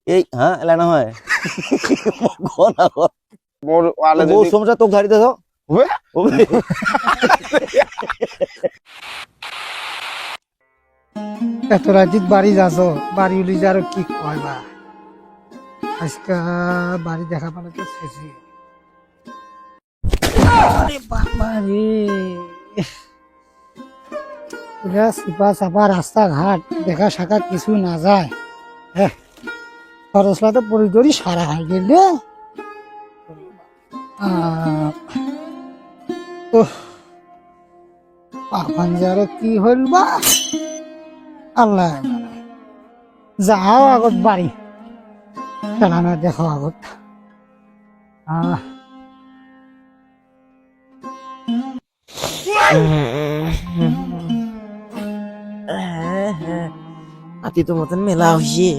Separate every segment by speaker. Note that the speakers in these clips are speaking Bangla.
Speaker 1: এই হ্যাঁ এলা নহয় কোন আগত
Speaker 2: মোর ওয়ালে
Speaker 1: বউ সমস্যা তোক ধারিতে দাও
Speaker 3: এত রাজিত বাড়ি যাস বাড়ি উলি যা আর কি কয় বা আজকে বাড়ি দেখা পালে তো শেষই আরে বাবা রে এরা সিপা চাপা রাস্তাঘাট দেখা শাখা কিছু না যায় হ্যাঁ খরচলা তো পরিদরি সারা হয়ে গেল পাখান যার কি হইল বা আল্লাহ যাও আগত বাড়ি খেলানা দেখো আগত
Speaker 4: হাতি তো মতন মেলা হইছে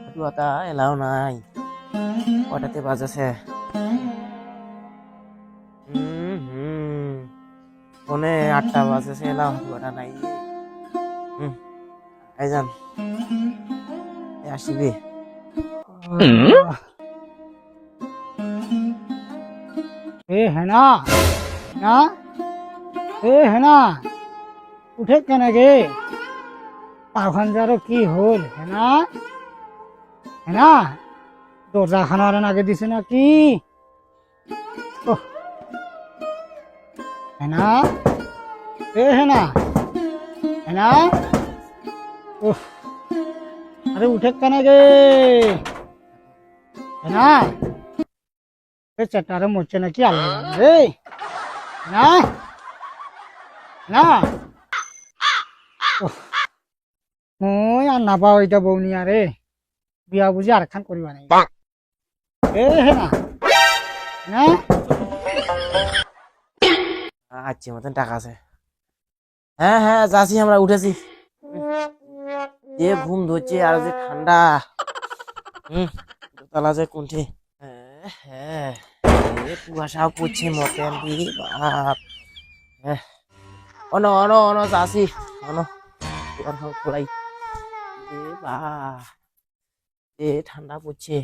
Speaker 4: হাতুয়াটা এলাও নাই কটাতে বাজাছে ফোনে 8টা বাজেছে এলাও হাতুয়াটা নাই আইজান আসিবি
Speaker 3: এ হেনা না এ হেনা উঠে কেন গে পাখান যার কি হল হেনা হেনা দরজা খানার আগে দিছে নাকি হেনা এ হেনা হেনা আরে উঠে কেন গে হেনা এ চাটারে মরছে নাকি আল্লাহ রে না না মই আর না পাও এটা বৌনি আরে বিয়া বুঝি আর খান করিবা নাই এ হেনা না
Speaker 4: আচ্ছা মতন টাকা আছে হ্যাঁ হ্যাঁ যাচ্ছি আমরা উঠেছি যে ঘুম ধরছে আর যে ঠান্ডা দোতলা যে কোনটি হ্যাঁ কুয়াশাও পড়ছে মতেন বাপ অন অন অন যাচ্ছি অন খোলাই বা এ ঠান্ডা পড়ছে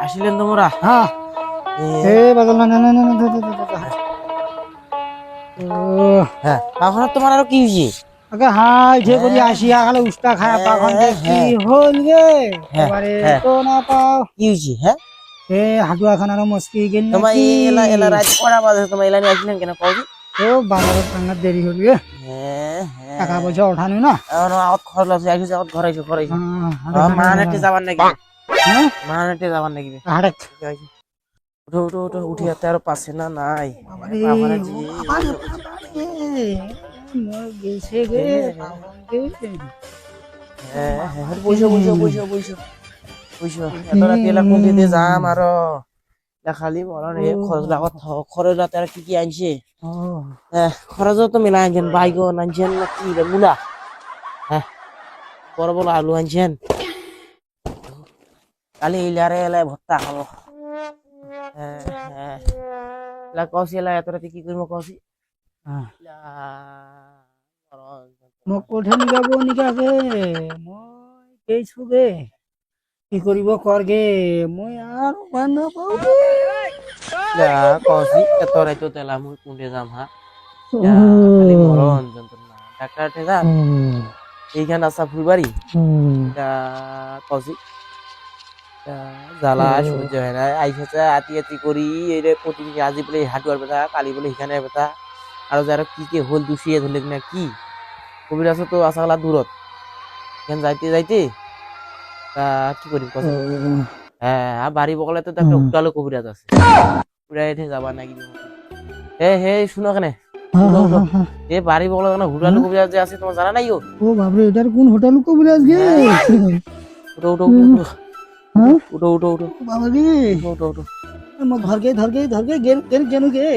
Speaker 4: আসিলেন তোমরা
Speaker 3: হ্যাঁ এ বাদল না না না না
Speaker 4: হ্যাঁ এখন তোমার আর কি হয়েছে
Speaker 3: আগে হাই যে করি আসিয়া খালে উস্তা খায়া পাখন কি হল গে এবারে তো না পাও
Speaker 4: কি হয়েছে হ্যাঁ
Speaker 3: এ হাটুয়া খানার মস্কি গেল
Speaker 4: তোমার এলা এলা রাত করা বাজে তোমার এলা নিয়ে আসলেন কেন কও
Speaker 3: ও বাজারে টাঙ্গার দেরি হল গে টাকা পয়সা ওঠানো না
Speaker 4: এখন আউট খরচ আছে আইছো আউট ঘর আইছো মানাতে যাবার নাকি
Speaker 3: হ্যাঁ
Speaker 4: মানাতে যাবার নাকি
Speaker 3: হাড়ে
Speaker 4: উঠো উঠো উঠো উঠি আর তার পাশে না নাই
Speaker 3: গেছে গে
Speaker 4: বইসো বইসো বইসো বইসো বইসো এত রাতে এলা কোন দিতে যাম আর খালি মরণ রে খরচ লাগত খরচ রাতে আর কি কি আনছে খরচও তো মেলা আনছেন বাইগন আনছেন না কি মূলা হ্যাঁ বড় বড় আলু আনছেন কালি ইলারে এলাই ভর্তা খাবো এলা কৌশি এলা এত রাতে কি করবো কৌশি
Speaker 3: মোক কোঠে নিগাব নিগাবে মই কেইছো গে কি কৰিব কৰগে মই আৰু মান নাপাও
Speaker 4: কৌশি এত রাতে তেলা মুই কোনতে যাম হা খালি মরণ যন্ত্রণা ডাক্তার যান এইখান আসা ফুলবাড়ি কৌশি জ্বালা সহ্য হয় না আইসা আতি আতি করি এই প্রতিদিন আজি বলে হাটুয়ার ব্যথা কালি বলে এখানে ব্যথা আর যারা কি কি হল দুষিয়ে ধরলে না কি কবিরাজ তো আসাগলা দূরত এখানে যাইতে যাইতে তা কি করি হ্যাঁ বাড়ি বগলে তো একটা উঠালো কবিরাজ আছে উড়াই যাবা নাকি হে হে শুনো কেনে এ বাড়ি বগলে হুটালো কবিরাজ যে আছে তোমার জানা নাই ও
Speaker 3: বাবরে এটার কোন হোটেল কবিরাজ গে
Speaker 4: উঠো উঠো উঠো উঠো উঠো উঠো
Speaker 3: বাবা রে
Speaker 4: উঠো উঠো
Speaker 3: মই ধর গে গেল কেনু গে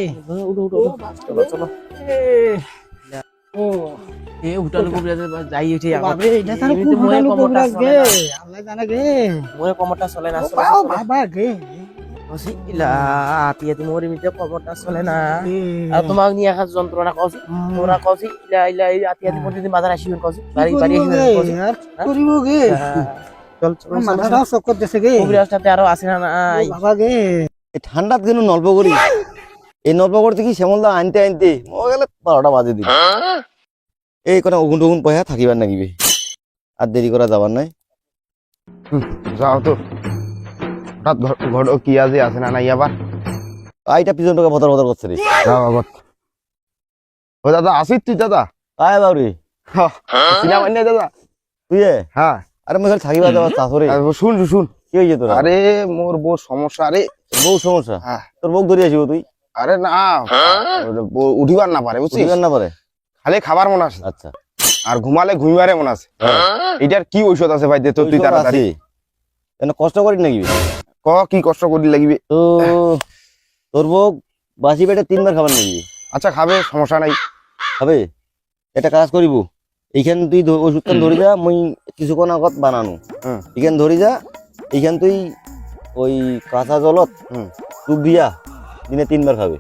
Speaker 4: উঠো উঠো চলো চলো
Speaker 3: ও
Speaker 4: এ হোটেল কবিরাজ যাই উঠে
Speaker 3: বাবা রে এটা তার কোন হোটেল কবিরাজ গে আল্লাহ জানে গে
Speaker 4: মই কমটা চলে না
Speaker 3: বাবা গে
Speaker 4: কসি ইলা আতিয়া তুমি ওর মিতে খবরটা চলে না আর তোমাক নিয়ে আসার যন্ত্রণা কসি তোরা কসি ইলা ইলা এই আতিয়া তুমি প্রতিদিন বাজার আসিবেন কসি বাড়ি বাড়ি আসিবেন কসি
Speaker 3: করিব গে
Speaker 4: চল চল
Speaker 3: মাথাটা চক্কর দিছে গে
Speaker 4: কবিরাজটাতে আরো আসে না নাই
Speaker 3: বাবা গে
Speaker 1: এই ঠান্ডাত কেন নলপগড়ি এই নলপগড় থেকে শ্যামলদা আনতে আনতে ও গেলে 12টা বাজে দিল এই কোনো ওগুন টগুন পয়সা থাকিবার নাগিবে আর দেরি করা যাবার নাই
Speaker 2: যাও তো হঠাৎ ঘর কি আজি আছে না নাই আবার
Speaker 1: আইটা পিছন টাকা ভতর ভতর করছে রে
Speaker 2: যাও আবার ও দাদা আসিস তুই দাদা
Speaker 1: আয় বাউরি
Speaker 2: চিনা মানে দাদা
Speaker 1: তুই
Speaker 2: হ্যাঁ
Speaker 1: আরে মই খালি থাকিবার যাবার চাষরে
Speaker 2: শুন শুন
Speaker 1: কি হইছে তোর
Speaker 2: আরে মোর বউ সমস্যা আরে
Speaker 1: বউ সমস্যা
Speaker 2: হ্যাঁ
Speaker 1: তোর বউ ধরে আসিব তুই
Speaker 2: আরে না বউ উঠিবার না পারে বুঝছিস
Speaker 1: বুঝিবার না পারে
Speaker 2: খালি খাবার মনে আছে
Speaker 1: আচ্ছা
Speaker 2: আর ঘুমালে ঘুমিবারে মনে আছে এটার কি ঔষধ আছে ভাই দে তো তুই তাড়াতাড়ি
Speaker 1: কেন কষ্ট করি নাকি
Speaker 2: ক কি কষ্ট করি লাগিবে
Speaker 1: তো তোর বউ বাসি পেটে 3 বার খাবার নাকি
Speaker 2: আচ্ছা খাবে সমস্যা নাই
Speaker 1: খাবে এটা কাজ করিব এইখান তুই ওষুধখান ধরি যা মুই কিছুক্ষণ আগত বানানো এইখান ধরি যা এইখান তুই ওই কাঁচা জলত চুপ দিয়া দিনে 3 বার খাবে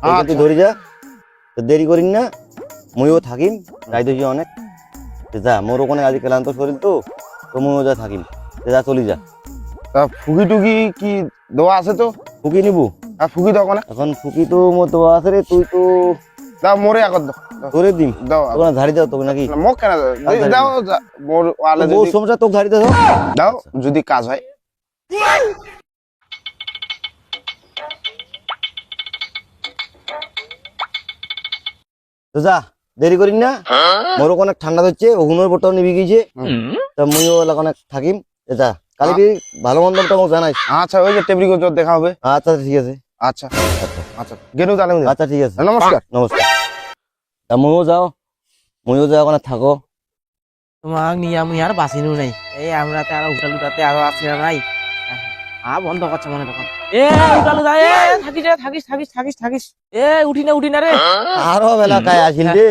Speaker 1: এইখান তুই ধরি যা তো দেরি করিন না মুইও থাকিম যাইতে অনেক যা মোর ওখানে আজ ক্লান্ত শরীর তো মুইও যা থাকিম যা চলি যা
Speaker 2: তা ফুকি টুকি কি দেওয়া আছে তো
Speaker 1: ফুকি নিবু
Speaker 2: আর ফুকি দাও কোনে
Speaker 1: এখন ফুকি তো মোর তো আছে রে তুই তো
Speaker 2: দাও মোরে আগত দাও
Speaker 1: তোরে দিম
Speaker 2: দাও
Speaker 1: ওখানে ধারি দাও তোকে নাকি
Speaker 2: মোক কেন দাও মোর ওয়ালে
Speaker 1: বউ
Speaker 2: যদি
Speaker 1: সমস্যা তোকে ধারি দাও
Speaker 2: দাও যদি কাজ হয়
Speaker 1: তো যা দেরি করিন না মোর ওখানে ঠান্ডা হচ্ছে ওগুনোর বোটাও নিবি গিয়েছে তা মুইও ওখানে থাকিম যা কালি ভালো মন্দটা মোক জানাইস
Speaker 2: আচ্ছা ওই যে টেবরি গোজর দেখা হবে
Speaker 1: আচ্ছা ঠিক আছে
Speaker 2: আচ্ছা আচ্ছা গেলু তাহলে
Speaker 1: আচ্ছা ঠিক আছে
Speaker 2: নমস্কার
Speaker 1: নমস্কার তা মুইও যা ওখানে থাকো
Speaker 4: তোমাক নিয়ে আমি আর বাঁচিনো নাই এই আমরাতে আর উঠাল উঠাতে আরো আসে না নাই বন্ধ করছে মনে তখন এ উঠাল উঠা এ থাকিস থাকিস থাকিস থাকিস থাকিস এ উঠি না রে
Speaker 1: আরো বেলা কায় আসিল রে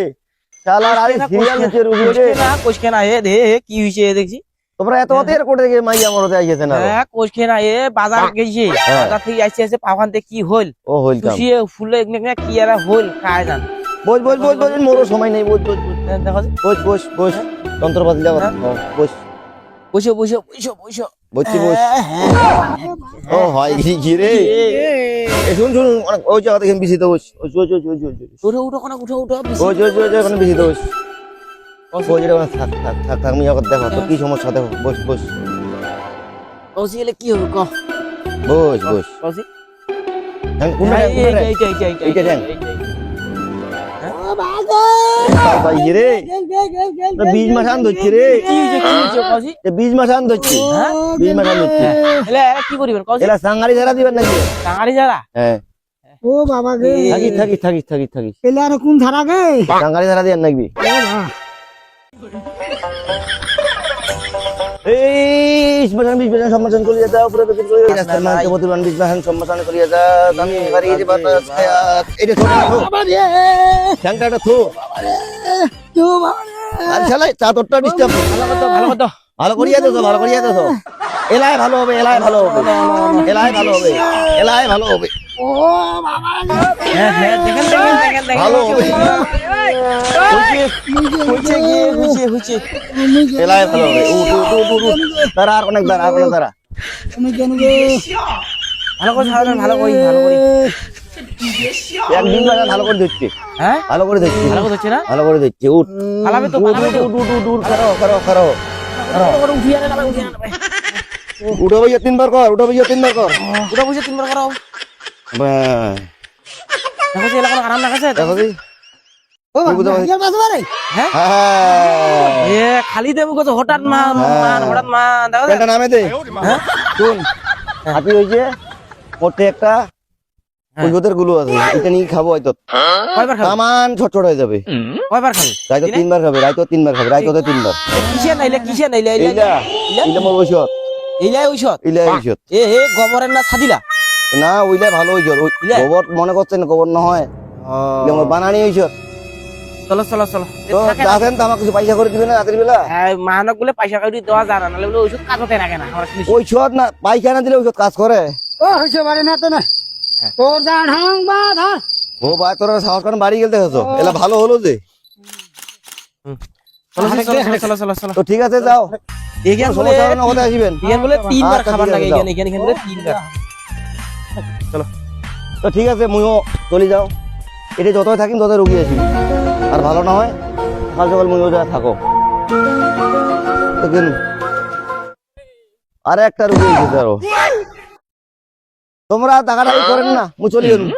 Speaker 1: শালার আরে সিরিয়াল নিচে রুগী রে
Speaker 4: কোশকে না এ দে কি হইছে দেখছি
Speaker 1: তোমরা এত অতের কোটে গিয়ে মাইয়া মরতে আইছে না
Speaker 4: কোশকে না এ বাজার গেছে বাজার থেকে আসছে পাখানতে কি হইল
Speaker 1: ও হইল কাম
Speaker 4: খুশিয়ে ফুলে কি আর হইল কায় জান
Speaker 1: বস মোর সময় নেই বস
Speaker 4: দেখো
Speaker 1: বস যন্ত্রপাতি লাগা বস
Speaker 4: বসো
Speaker 1: বসছি ও হয় কি রে শুন ওই জায়গা থেকে বিসি তো বস
Speaker 4: উঠো
Speaker 1: ওই ওখানে বিসি তো বস ওই জায়গা থাক আমি এখন দেখো তো কি সমস্যা দেখো বস
Speaker 4: কৌশি এলে কি হবে ক
Speaker 1: বস
Speaker 4: কৌশি
Speaker 1: কোনটা এইটা দেন ভাই রে বীজ মাঠান ধরছি রে বীজ মাঠান ধরছি বীজ মাঠান ধরছি
Speaker 4: কি করিবেন কৌশি
Speaker 1: এলা সাঙ্গারি ধারা দিবেন নাকি
Speaker 4: সাঙ্গারি যারা
Speaker 1: হ্যাঁ
Speaker 3: ও বাবা গে
Speaker 1: থাকিস
Speaker 3: এলে আর কোন ধারা গে
Speaker 1: সাঙ্গারি ধারা দিবেন নাকি এই বিশ সম্মান করিয়া যাও পুরো বিক্রি করে রাস্তার মাঝে মতিবান বিশ সম্মান করিয়া যা আমি গাড়ি এই বাতা এটা ছোট না
Speaker 3: বাবা রে
Speaker 1: ঠ্যাংটা থো
Speaker 3: তো বাবা
Speaker 1: আর শালা চা তোরটা ডিস্টার্ব ভালো করিয়া দাও এলাই ভালো হবে
Speaker 3: ও বাবা
Speaker 4: দেখেন
Speaker 1: ভালো হবে
Speaker 4: হইছে
Speaker 1: এলাই ভালো হবে তারা আর অনেক দাঁড়া
Speaker 3: তুমি কেন গে
Speaker 4: ভালো করে
Speaker 1: একদিন ভালো করে ধরছে
Speaker 4: হ্যাঁ
Speaker 1: ভালো করে ধরছে
Speaker 4: না
Speaker 1: ভালো করে ধরছে উঠ
Speaker 4: পালাবে তো
Speaker 1: খারো
Speaker 4: উঠিয়া না
Speaker 1: উঠো ভাইয়া 3 বার কর
Speaker 4: উঠা বসে 3 বার করো দেখো যে এলাকা আরাম লাগাছে
Speaker 1: দেখো কি
Speaker 3: ও বাবা বাবা রে
Speaker 4: হ্যাঁ
Speaker 1: হ্যাঁ
Speaker 4: এ খালি দেবো কত হঠাৎ মা দেখো
Speaker 1: পেনটা নামে দে হ্যাঁ শুন হাতি হইছে মোটে একটা ওদের গুলো আছে এটা নিয়ে খাবো হয়তো
Speaker 4: কয়বার খাবে
Speaker 1: সামান ছোট হয়ে যাবে
Speaker 4: কয়বার খাবে
Speaker 1: রাইতো 3 বার খাবে রাইতো 3 বার খাবে রাইতো 3 বার
Speaker 4: কিসে নাইলে
Speaker 1: ইলা মোর ঔষধ
Speaker 4: এইলাই ঔষধ
Speaker 1: ইলা ঔষধ
Speaker 4: এ গোবরের না ছাদিলা
Speaker 1: না ওইলা ভালো ঔষধ গোবর মনে করছেন গোবর নহয় মোর বানানি ঔষধ
Speaker 4: চলো চলো চলো
Speaker 1: তো যাচ্ছেন তো আমার কিছু পয়সা করে দিবে না রাতের বেলা?
Speaker 4: হ্যাঁ মাহানক বলে পয়সা কাউরি দেওয়া যায় না, নাহলে বলে ওষুধ কাজতে রাখে না আমরা শুনেছি।
Speaker 1: ঔষধ না পায়খানা দিলে ঔষধ কাজ করে।
Speaker 3: ও হইছে পারে না তো না তোর যা ঢং বা ধর
Speaker 1: ও ভাই তোরা সাহস করে বাড়ি গেলতে গেছো, এলা ভালো হলো যে।
Speaker 4: চলো চলো চলো চলো চলো চলো
Speaker 1: তো ঠিক আছে যাও,
Speaker 4: এখান
Speaker 1: কোনো
Speaker 4: বলে
Speaker 1: সমস্যা হলে কথা আসবেন।
Speaker 4: এখান বলে 3 বার
Speaker 1: আচ্ছা,
Speaker 4: খাবার
Speaker 1: ঠিক আছে,
Speaker 4: লাগে,
Speaker 1: যাও।
Speaker 4: এখানে এখানে এখানে বলে 3 বার।
Speaker 1: তো ঠিক আছে মুইও চলে যাও, এটা যতই থাকিম ততই রুগী আসি, আর ভালো না হয় সকাল সকাল মুইও যা থাকো। তো কেন আরে একটা রুগী এসেছে আরো, তোমরা টাকাটা করেন না, মুই চলি গেলুম।